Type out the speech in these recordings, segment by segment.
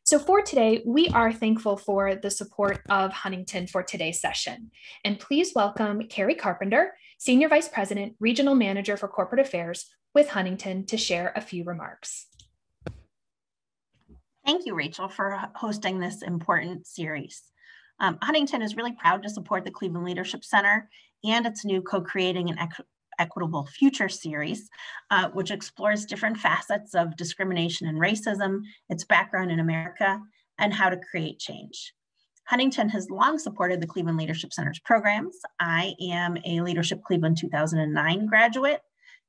So for today, we are thankful for the support of Huntington for today's session. And please welcome Carrie Carpenter, Senior Vice President, Regional Manager for Corporate Affairs with Huntington, to share a few remarks. Thank you, Rachel, for hosting this important series. Huntington is really proud to support the Cleveland Leadership Center and its new Co-Creating an Equitable Future series, which explores different facets of discrimination and racism, its background in America, and how to create change. Huntington has long supported the Cleveland Leadership Center's programs. I am a Leadership Cleveland 2009 graduate,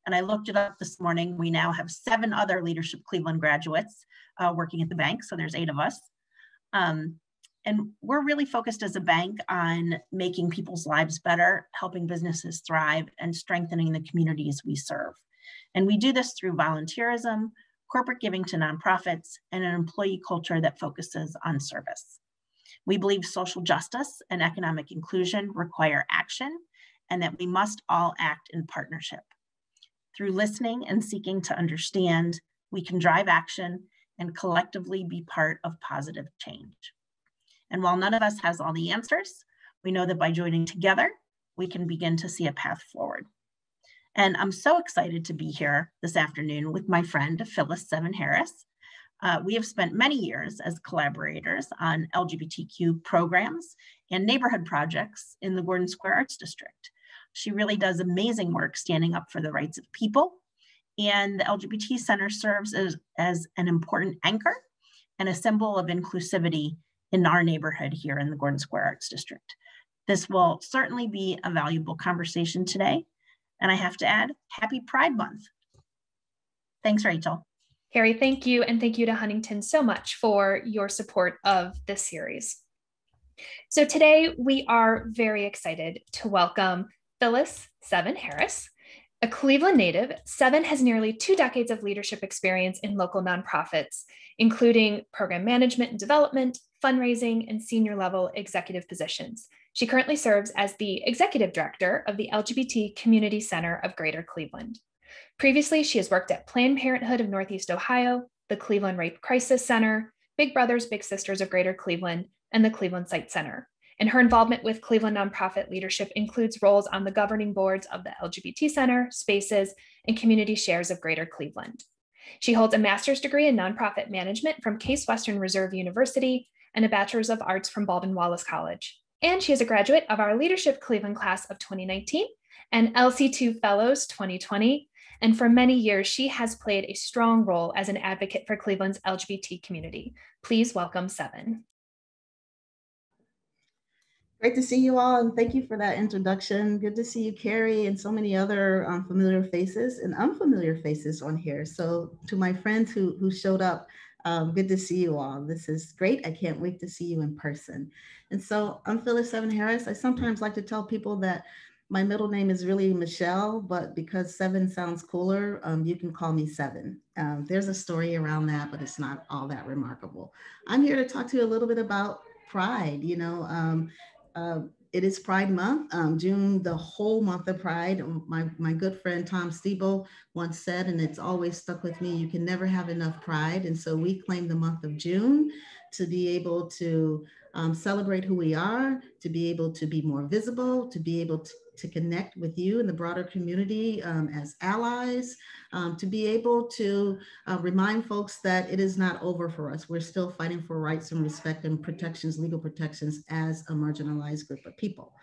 and I looked it up this morning. We now have 7 other Leadership Cleveland graduates working at the bank, so there's 8 of us. And we're really focused as a bank on making people's lives better, helping businesses thrive, and strengthening the communities we serve. And we do this through volunteerism, corporate giving to nonprofits, and an employee culture that focuses on service. We believe social justice and economic inclusion require action, and that we must all act in partnership. Through listening and seeking to understand, we can drive action and collectively be part of positive change. And while none of us has all the answers, we know that by joining together, we can begin to see a path forward. And I'm so excited to be here this afternoon with my friend, Phyllis Harris. We have spent many years as collaborators on LGBTQ programs and neighborhood projects in the Gordon Square Arts District. She really does amazing work standing up for the rights of people. And the LGBT Center serves as an important anchor and a symbol of inclusivity in our neighborhood here in the Gordon Square Arts District. This will certainly be a valuable conversation today. And I have to add, happy Pride Month. Thanks, Rachel. Carrie, thank you. And thank you to Huntington so much for your support of this series. So today we are very excited to welcome Phyllis Harris. A Cleveland native, Seven has nearly 2 decades of leadership experience in local nonprofits, including program management and development, fundraising, and senior level executive positions. She currently serves as the executive director of the LGBT Community Center of Greater Cleveland. Previously, she has worked at Planned Parenthood of Northeast Ohio, the Cleveland Rape Crisis Center, Big Brothers Big Sisters of Greater Cleveland, and the Cleveland Site Center. And her involvement with Cleveland nonprofit leadership includes roles on the governing boards of the LGBT Center, Spaces, and Community Shares of Greater Cleveland. She holds a master's degree in nonprofit management from Case Western Reserve University and a bachelor's of arts from Baldwin Wallace College. And she is a graduate of our Leadership Cleveland class of 2019 and LC2 Fellows 2020. And for many years, she has played a strong role as an advocate for Cleveland's LGBT community. Please welcome Seven. Great to see you all, and thank you for that introduction. Good to see you, Carrie, and so many other familiar faces and unfamiliar faces on here. So to my friends who showed up, good to see you all. This is great. I can't wait to see you in person. And so I'm Phyllis Harris. I sometimes like to tell people that my middle name is really Michelle, but because Seven sounds cooler, you can call me Seven. There's a story around that, but it's not all that remarkable. I'm here to talk to you a little bit about Pride. It is Pride Month, June, the whole month of Pride. My good friend Tom Stiebel once said, and it's always stuck with me, you can never have enough pride. And so we claim the month of June to be able to celebrate who we are, to be able to be more visible, to be able to connect with you and the broader community as allies, to be able to remind folks that it is not over for us. We're still fighting for rights and respect and protections, legal protections as a marginalized group of people.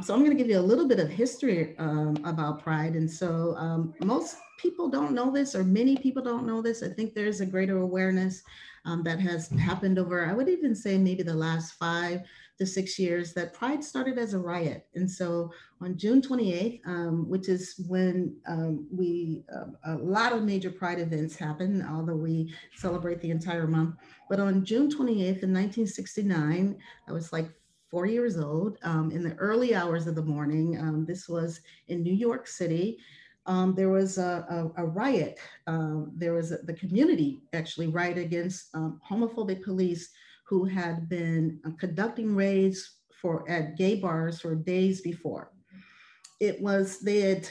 So I'm going to give you a little bit of history about Pride. And so most people don't know this, or many people don't know this. I think there's a greater awareness that has happened over, I would even say maybe the last 5 to 6 years, that Pride started as a riot. And so on June 28th, which is when a lot of major Pride events happen, although we celebrate the entire month. But on June 28th in 1969, I was like 4 years old, in the early hours of the morning. This was in New York City. There was a riot. There was the community actually riot against homophobic police who had been conducting raids at gay bars for days before. They had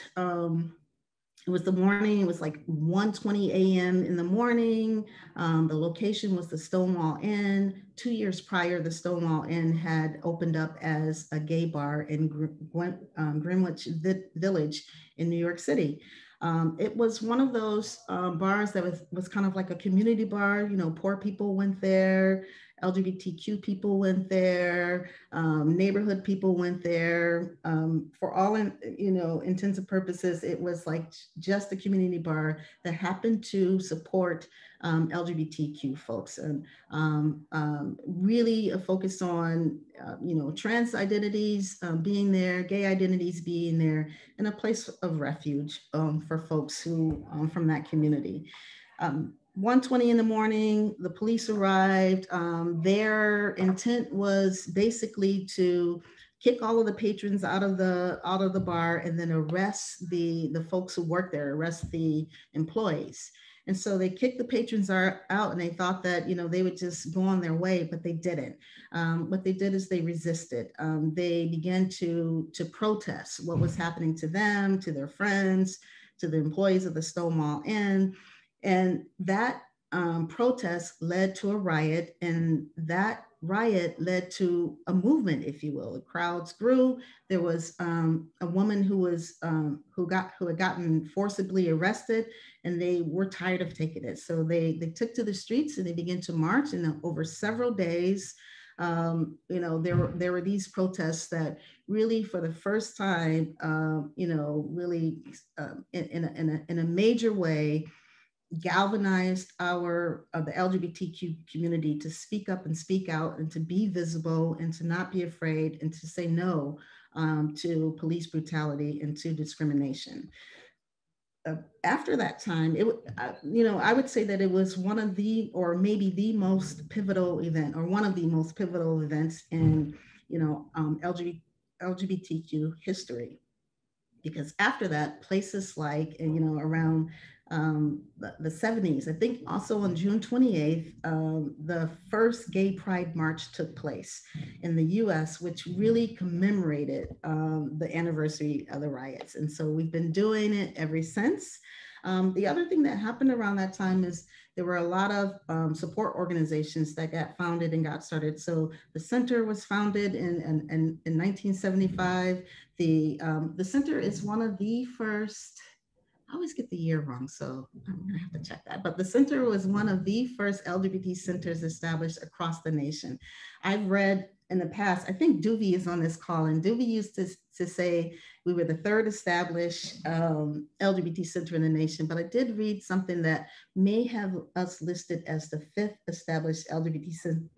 It was the morning, it was like 1:20 a.m. in the morning. The location was the Stonewall Inn. 2 years prior, the Stonewall Inn had opened up as a gay bar in Greenwich Village in New York City. It was one of those bars that was kind of like a community bar. You know, poor people went there, LGBTQ people went there, neighborhood people went there. For all intents and purposes, it was like just a community bar that happened to support LGBTQ folks, and really a focus on trans identities being there, gay identities being there, and a place of refuge for folks who from that community. 1:20 in the morning, the police arrived. Their intent was basically to kick all of the patrons out of the bar and then arrest the folks who work there, arrest the employees. And so they kicked the patrons out, and they thought that they would just go on their way, but they didn't. What they did is they resisted. They began to protest what was happening to them, to their friends, to the employees of the Stonewall Inn. And that protest led to a riot, and that riot led to a movement, if you will. The crowds grew. There was a woman who had gotten forcibly arrested, and they were tired of taking it. So they took to the streets and they began to march. And over several days, there were these protests that really, for the first time, really in a major way, galvanized the LGBTQ community to speak up and speak out and to be visible and to not be afraid and to say no to police brutality and to discrimination. After that time, I would say that it was one of the, or maybe the most pivotal event, or one of the most pivotal events in LGBTQ history. Because after that, places like around the 70s, I think also on June 28th, the first Gay Pride March took place in the US, which really commemorated the anniversary of the riots. And so we've been doing it ever since. The other thing that happened around that time is there were a lot of support organizations that got founded and got started. So the center was founded in 1975. The center is one of the first, I always get the year wrong, so I'm gonna have to check that. But the center was one of the first LGBT centers established across the nation. I've read in the past, I think Duvie is on this call, and Duvie used to say we were the third established LGBT center in the nation, but I did read something that may have us listed as the fifth established LGBT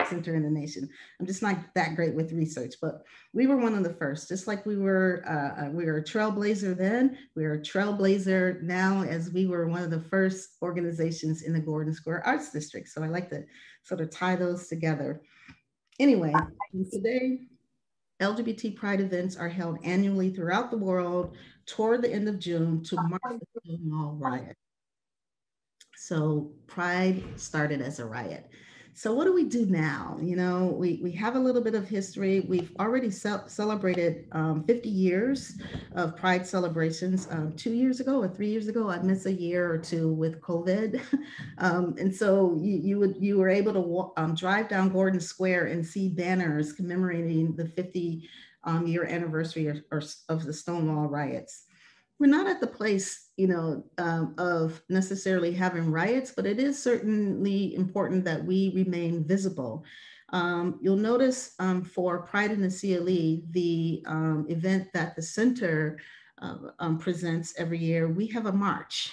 center in the nation. I'm just not that great with research, but we were one of the first, just like we were a trailblazer then, we're a trailblazer now, as we were one of the first organizations in the Gordon Square Arts District. So I like to sort of tie those together. Anyway, today, LGBT Pride events are held annually throughout the world toward the end of June to mark the Stonewall riot. So Pride started as a riot. So what do we do now? We have a little bit of history. We've already celebrated 50 years of Pride celebrations. 2 years ago or 3 years ago, I missed a year or two with COVID. And so you were able to drive down Gordon Square and see banners commemorating the 50-year anniversary of the Stonewall riots. We're not at the place, of necessarily having riots, but it is certainly important that we remain visible. You'll notice for Pride in the CLE, the event that the center presents every year, we have a march.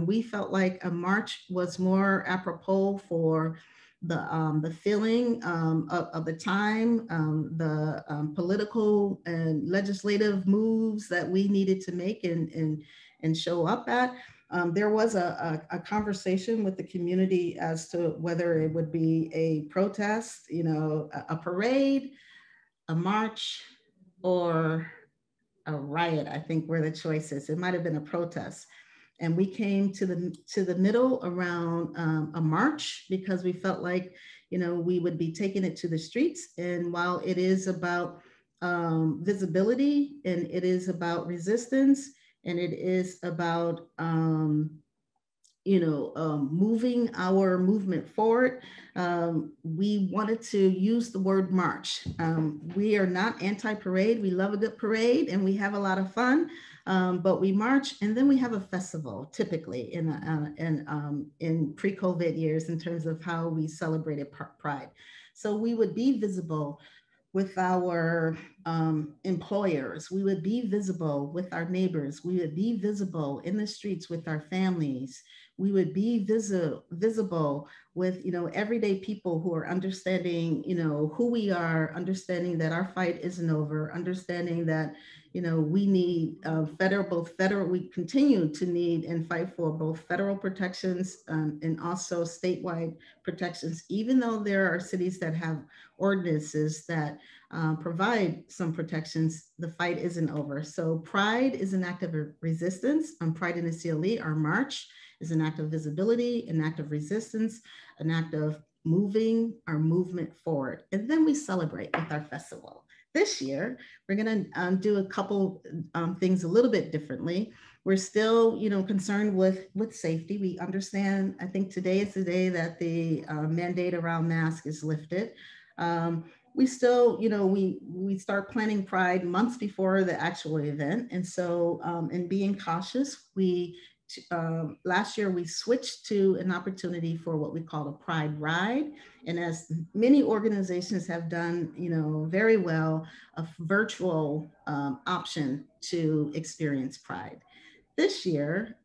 We felt like a march was more apropos for the feeling of the time, the political and legislative moves that we needed to make and show up at. There was a conversation with the community as to whether it would be a protest, a parade, a march, or a riot, I think were the choices. It might have been a protest. And we came to the middle around a march because we felt like, we would be taking it to the streets. And while it is about visibility and it is about resistance, and it is about moving our movement forward. We wanted to use the word march. We are not anti-parade. We love a good parade and we have a lot of fun, but we march and then we have a festival typically in pre-COVID years in terms of how we celebrated Pride. So we would be visible with our employers. We would be visible with our neighbors. We would be visible in the streets with our families. We would be visible with, everyday people who are understanding, who we are, understanding that our fight isn't over, understanding that, we need we continue to need and fight for both federal protections and also statewide protections, even though there are cities that have ordinances that provide some protections, the fight isn't over. So Pride is an act of resistance. Pride in the CLE, our march, is an act of visibility, an act of resistance, an act of moving our movement forward. And then we celebrate with our festival. This year, we're going to do a couple things a little bit differently. We're still, concerned with safety. We understand, I think today is the day that the mandate around masks is lifted. We still, we start planning Pride months before the actual event. And so, in being cautious, last year we switched to an opportunity for what we call a Pride Ride. And as many organizations have done, very well, a virtual option to experience Pride. This year,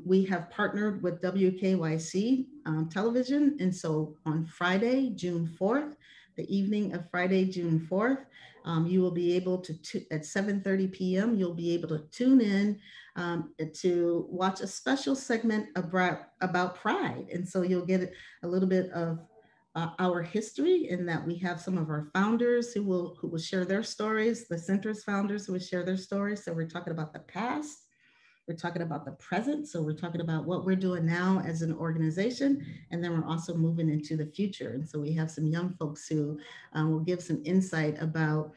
we have partnered with WKYC television. And so on Friday, June 4th, the evening of Friday, June 4th, you will be able to, at 7:30 p.m., you'll be able to tune in to watch a special segment about Pride. And so you'll get a little bit of our history in that we have some of our founders who will share their stories, the center's founders who will share their stories. So we're talking about the past. We're talking about the present. So we're talking about what we're doing now as an organization. And then we're also moving into the future. And so we have some young folks who will give some insight about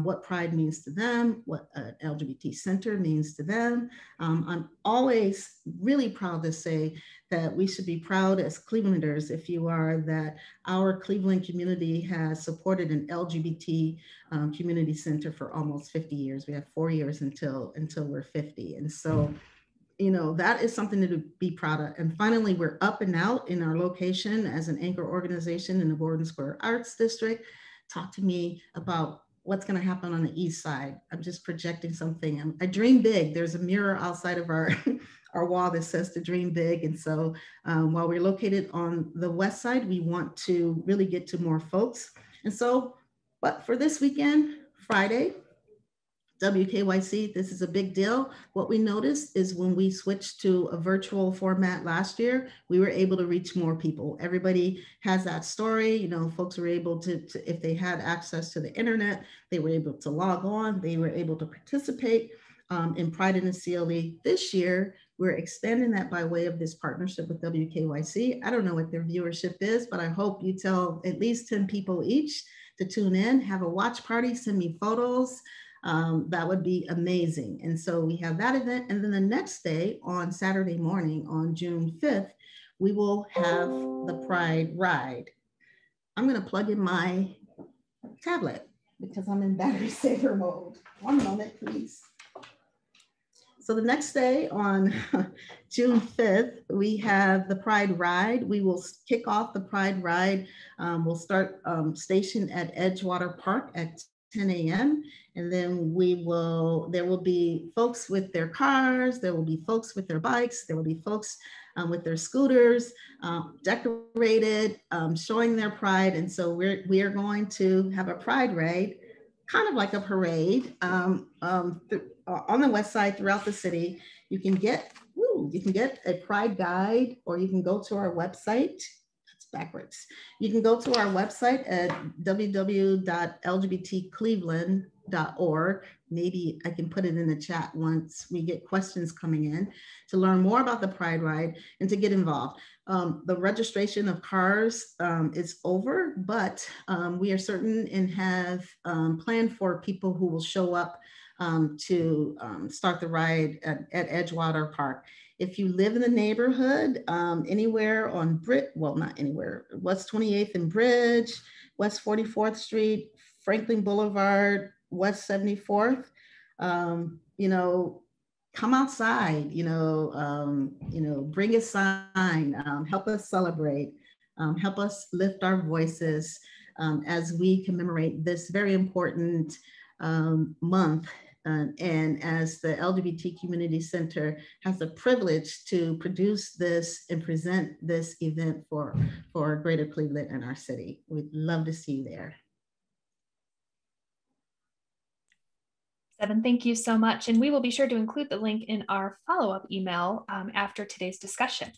what Pride means to them, what an LGBT center means to them. I'm always really proud to say that we should be proud as Clevelanders, if you are, that our Cleveland community has supported an LGBT community center for almost 50 years. We have 4 years until we're 50. And so, that is something to be proud of. And finally, we're up and out in our location as an anchor organization in the Gordon Square Arts District. Talk to me about what's going to happen on the east side. I'm just projecting something. I dream big. There's a mirror outside of our wall that says to dream big. And so while we're located on the west side, we want to really get to more folks. And so, but for this weekend, Friday, WKYC, this is a big deal. What we noticed is when we switched to a virtual format last year, we were able to reach more people. Everybody has that story. Folks were able to, if they had access to the internet, they were able to log on, they were able to participate in Pride in the CLE. This year, we're expanding that by way of this partnership with WKYC. I don't know what their viewership is, but I hope you tell at least 10 people each to tune in, have a watch party, send me photos. That would be amazing. And so we have that event. And then the next day on Saturday morning on June 5th, we will have the Pride Ride. I'm going to plug in my tablet because I'm in battery saver mode. One moment, please. So the next day on June 5th, we have the Pride Ride. We will kick off the Pride Ride. We'll start stationed at Edgewater Park at 10 a.m. And then there will be folks with their cars, there will be folks with their bikes, there will be folks with their scooters, decorated, showing their pride. And so we are going to have a Pride Ride, kind of like a parade on the west side throughout the city. You can get a Pride guide, or you can go to our website. Backwards. You can go to our website at www.lgbtcleveland.org. Maybe I can put it in the chat once we get questions coming in, to learn more about the Pride Ride and to get involved. The registration of cars is over, but we are certain and have planned for people who will show up to start the ride at Edgewater Park. If you live in the neighborhood, anywhere on not anywhere, West 28th and Bridge, West 44th Street, Franklin Boulevard, West 74th, come outside, bring a sign, help us celebrate, help us lift our voices as we commemorate this very important month. And as the LGBT Community Center has the privilege to produce this and present this event for Greater Cleveland and our city. We'd love to see you there. Seven, thank you so much. And we will be sure to include the link in our follow-up email after today's discussion.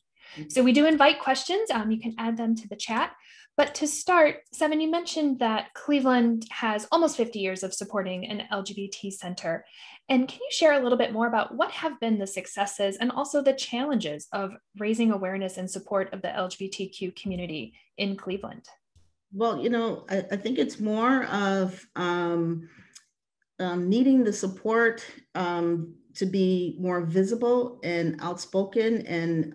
So we do invite questions. You can add them to the chat. But to start, Seven, you mentioned that Cleveland has almost 50 years of supporting an LGBT center. And can you share a little bit more about what have been the successes and also the challenges of raising awareness and support of the LGBTQ community in Cleveland? Well, I think it's more of needing the support to be more visible and outspoken and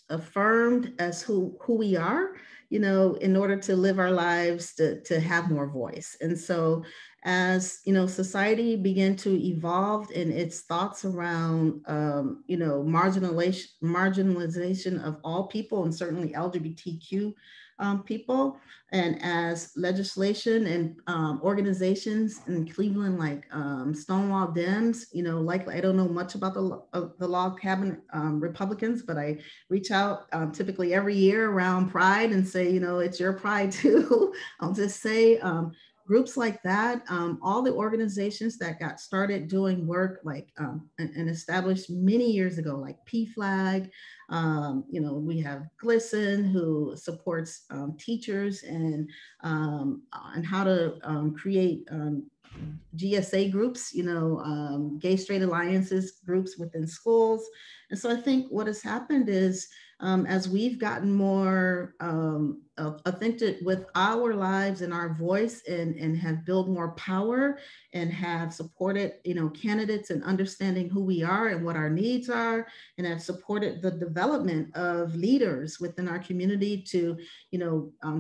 affirmed as who we are, in order to live our lives, to have more voice. And so as, society began to evolve in its thoughts around, marginalization of all people, and certainly LGBTQ people, and as legislation and organizations in Cleveland, like Stonewall Dems, likely, I don't know much about the log cabin Republicans, but I reach out typically every year around Pride and say, it's your Pride too. I'll just say, groups like that, all the organizations that got started doing work like and established many years ago, like PFLAG, we have GLSEN, who supports teachers and how to create GSA groups, gay straight alliances groups within schools. And so I think what has happened is as we've gotten more authentic with our lives and our voice, and have built more power and have supported, candidates and understanding who we are and what our needs are, and have supported the development of leaders within our community to,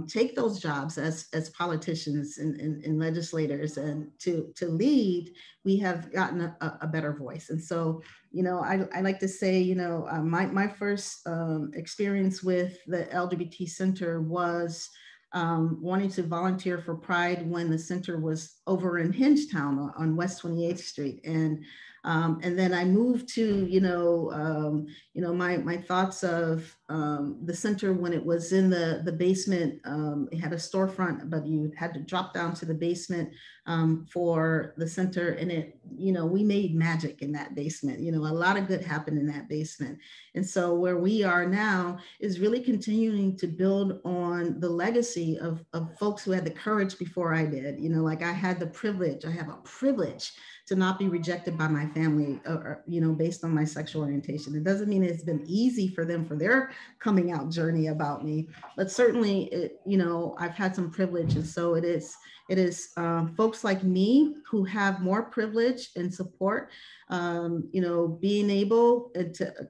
take those jobs as politicians and legislators and to lead, we have gotten a better voice. And so, I like to say, my first experience with the LGBT Center was wanting to volunteer for Pride when the center was over in Hingetown on West 28th Street. And then I moved to, my thoughts of the center when it was in the basement. It had a storefront, but you had to drop down to the basement for the center. And it, we made magic in that basement. A lot of good happened in that basement. And so where we are now is really continuing to build on the legacy of folks who had the courage before I did. Like I have a privilege to not be rejected by my family, based on my sexual orientation. It doesn't mean it's been easy for them for their coming out journey about me, but certainly, I've had some privilege. And so it is folks like me who have more privilege and support, being able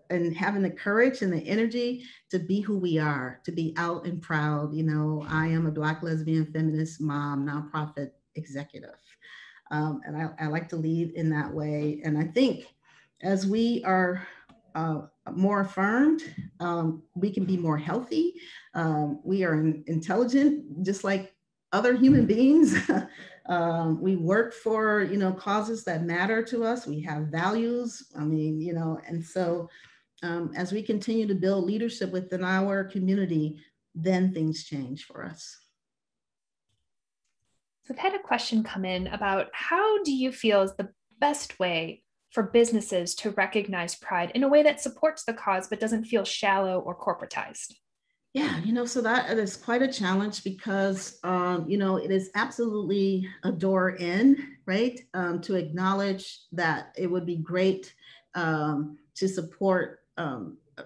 and having the courage and the energy to be who we are, to be out and proud. I am a Black lesbian feminist mom, nonprofit executive. And I like to lead in that way. And I think as we are more affirmed, we can be more healthy. We are intelligent, just like other human beings. We work for, causes that matter to us. We have values. And so as we continue to build leadership within our community, then things change for us. So I've had a question come in about how do you feel is the best way for businesses to recognize Pride in a way that supports the cause but doesn't feel shallow or corporatized? Yeah, so that is quite a challenge because, it is absolutely a door in, right? To acknowledge that it would be great to support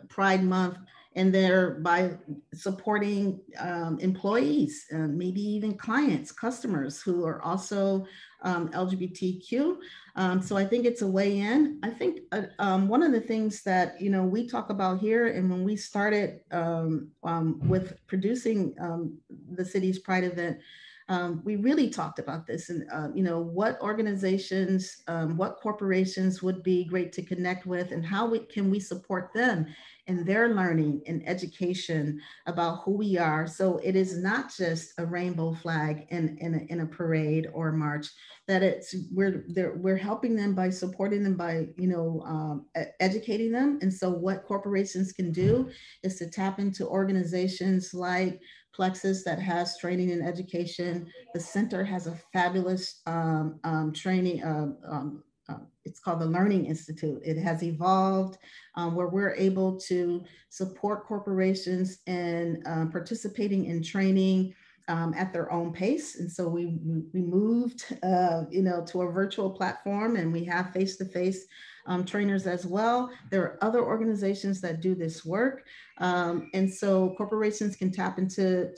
Pride Month, and thereby supporting employees, maybe even clients, customers who are also LGBTQ. So I think it's a way in. I think one of the things that, we talk about here, and when we started with producing the city's Pride event, we really talked about this, and what organizations, what corporations would be great to connect with, and how can we support them in their learning and education about who we are. So it is not just a rainbow flag in a parade or a march. That we're helping them by supporting them by educating them. And so what corporations can do is to tap into organizations like Plexus that has training and education. The center has a fabulous training. It's called the Learning Institute. It has evolved where we're able to support corporations in participating in training at their own pace. And so we moved, to a virtual platform, and we have face-to-face trainers as well. There are other organizations that do this work. And so corporations can tap into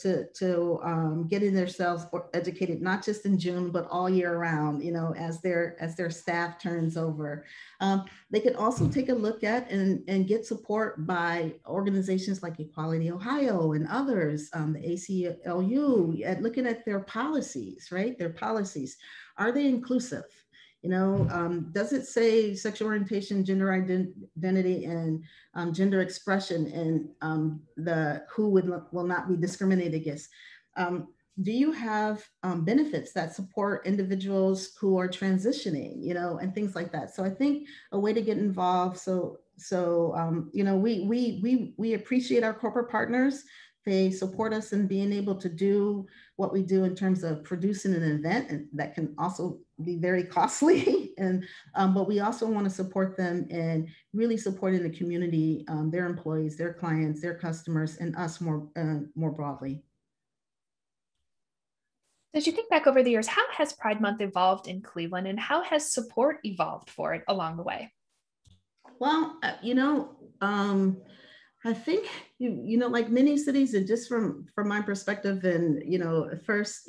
getting themselves educated, not just in June, but all year round, as their staff turns over. They can also take a look at and get support by organizations like Equality Ohio and others, the ACLU, at looking at their policies, right? Their policies. Are they inclusive? Does it say sexual orientation, gender identity, and gender expression, and who will not be discriminated against? Do you have benefits that support individuals who are transitioning, and things like that? So I think a way to get involved. So we appreciate our corporate partners. They support us in being able to do what we do in terms of producing an event, and that can also be very costly. But we also want to support them in really supporting the community, their employees, their clients, their customers, and us more broadly. As you think back over the years, how has Pride Month evolved in Cleveland, and how has support evolved for it along the way? Well, I think, like many cities, and just from my perspective, and, first,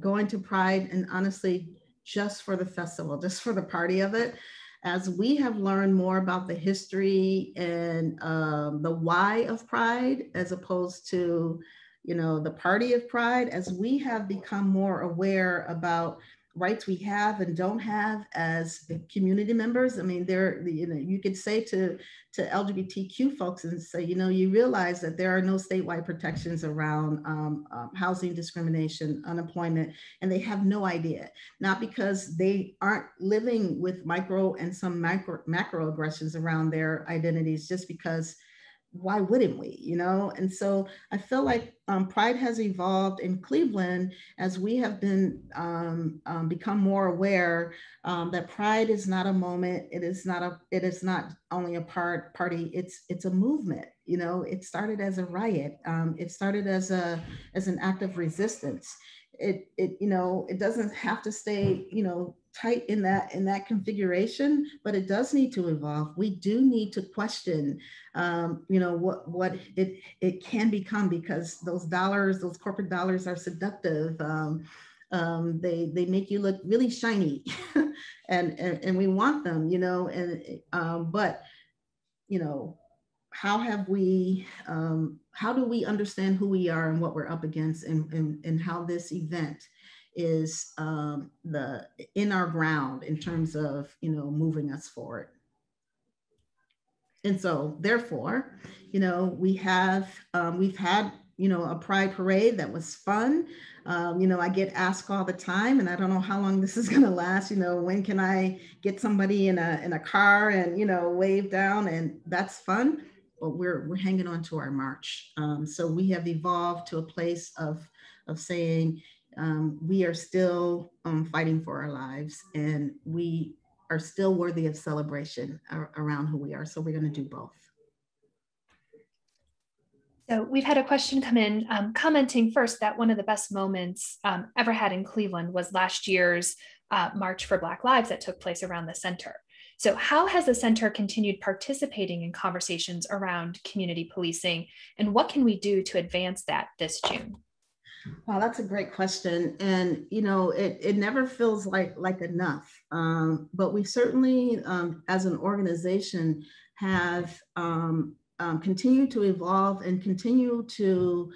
going to Pride, and honestly, just for the festival, just for the party of it, as we have learned more about the history and the why of Pride, as opposed to, the party of Pride, as we have become more aware about rights we have and don't have as community members. I mean, you could say to LGBTQ folks and say, you realize that there are no statewide protections around housing discrimination, unemployment, and they have no idea. Not because they aren't living with micro and some macro aggressions around their identities, just because why wouldn't we, And so I feel like Pride has evolved in Cleveland as we have been become more aware that Pride is not a moment. It is not only a party. It's a movement. It started as a riot. It started as an act of resistance. It doesn't have to stay, tight in that configuration, but it does need to evolve. We do need to question, what it can become, because those corporate dollars are seductive. They make you look really shiny, and we want them, but how do we understand who we are and what we're up against, and how this event is in our ground in terms of moving us forward. And so therefore, we've had a Pride parade that was fun. I get asked all the time, and I don't know how long this is going to last. When can I get somebody in a car and wave down? And that's fun, but we're hanging on to our march. So we have evolved to a place of saying we are still fighting for our lives, and we are still worthy of celebration around who we are. So we're going to do both. So we've had a question come in commenting first that one of the best moments ever had in Cleveland was last year's March for Black Lives that took place around the center. So how has the center continued participating in conversations around community policing, and what can we do to advance that this June? Wow, that's a great question. And, you know, it never feels like enough. But we certainly, as an organization, have continued to evolve and continue to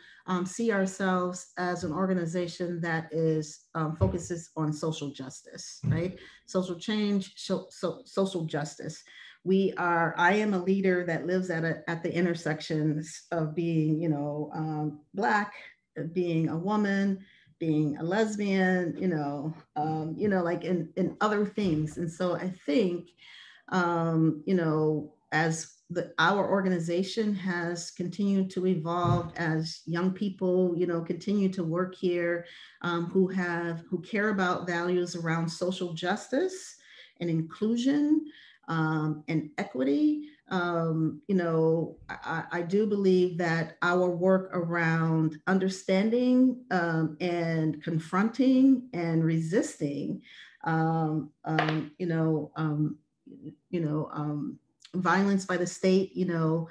see ourselves as an organization that is focuses on social justice, right? Social change, social justice. I am a leader that lives at the intersections of being, you know, Black, being a woman, being a lesbian, like in other things. And so I think, you know, as our organization has continued to evolve, as young people, you know, continue to work here, who care about values around social justice and inclusion, and equity. You know, I do believe that our work around understanding, and confronting and resisting, you know, violence by the state, you know,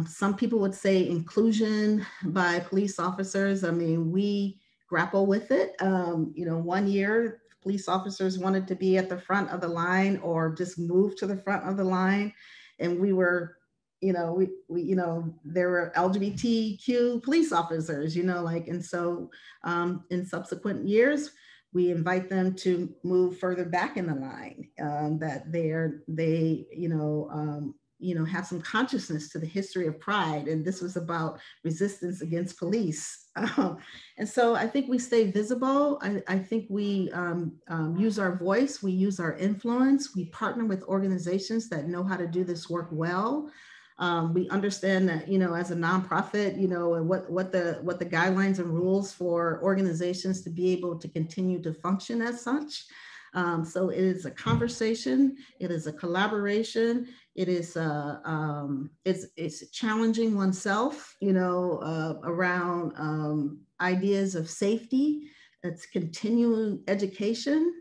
some people would say inclusion by police officers. I mean, we grapple with it. You know, one year police officers wanted to be at the front of the line or just move to the front of the line. And we were, you know, you know, there were LGBTQ police officers, you know, like, and so in subsequent years, we invite them to move further back in the line, that they have some consciousness to the history of Pride. And this was about resistance against police. And so I think we stay visible. I think we use our voice, we use our influence, we partner with organizations that know how to do this work well. We understand that, you know, as a nonprofit, you know, what the guidelines and rules for organizations to be able to continue to function as such. So it is a conversation, it is a collaboration, it is it's challenging oneself, you know, around ideas of safety. It's continuing education.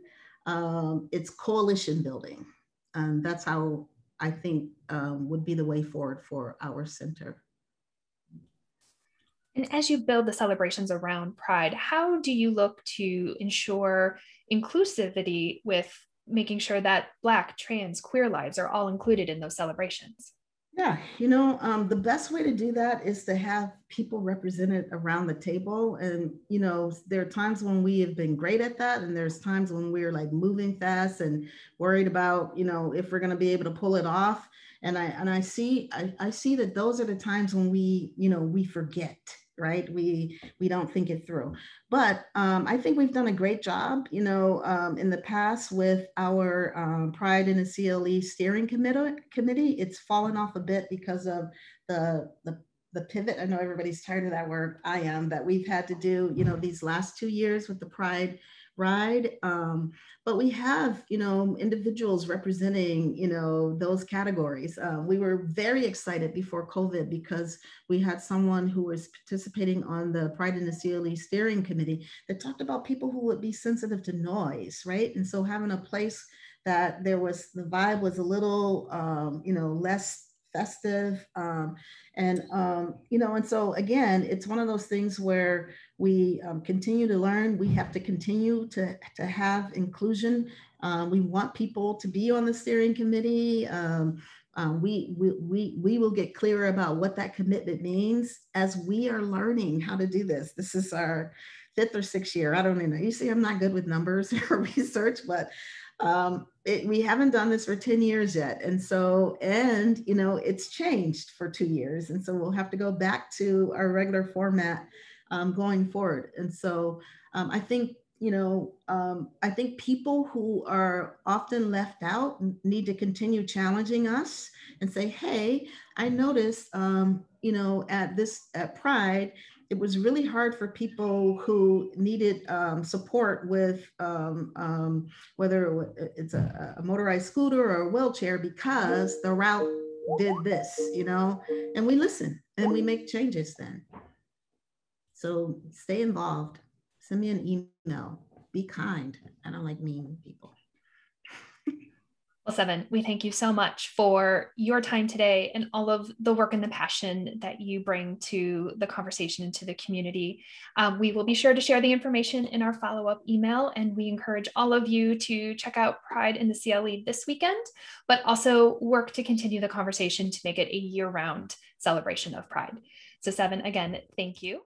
It's coalition building, and that's how I think would be the way forward for our center. And as you build the celebrations around Pride, how do you look to ensure inclusivity with making sure that Black, trans, queer lives are all included in those celebrations? Yeah, you know, the best way to do that is to have people represented around the table. And, you know, there are times when we have been great at that. And there's times when we're like moving fast and worried about, you know, if we're going to be able to pull it off. And I see that those are the times when we, you know, we forget, right? We don't think it through. But I think we've done a great job, you know, in the past with our Pride in the CLE steering committee. It's fallen off a bit because of the pivot. I know everybody's tired of that word. I am, that we've had to do, you know, these last 2 years with the Pride Ride. But we have, you know, individuals representing, you know, those categories. We were very excited before COVID because we had someone who was participating on the Pride in the CLE steering committee that talked about people who would be sensitive to noise, right? And so having a place that the vibe was a little, you know, less festive. You know, and so again, it's one of those things where we continue to learn. We have to continue to have inclusion. We want people to be on the steering committee. We will get clearer about what that commitment means as we are learning how to do this. This is our 5th or 6th year. I don't even know. You see, I'm not good with numbers or research, but we haven't done this for 10 years yet. And so, and, you know, it's changed for 2 years. And so we'll have to go back to our regular format going forward. And so I think, you know, I think people who are often left out need to continue challenging us and say, hey, I noticed, you know, at Pride, it was really hard for people who needed support with whether it's a motorized scooter or a wheelchair because the route did this, you know, and we listen and we make changes then. So stay involved. Send me an email. Be kind. I don't like mean people. Seven, we thank you so much for your time today and all of the work and the passion that you bring to the conversation and to the community. We will be sure to share the information in our follow-up email, and we encourage all of you to check out Pride in the CLE this weekend, but also work to continue the conversation to make it a year-round celebration of Pride. So Seven, again, thank you.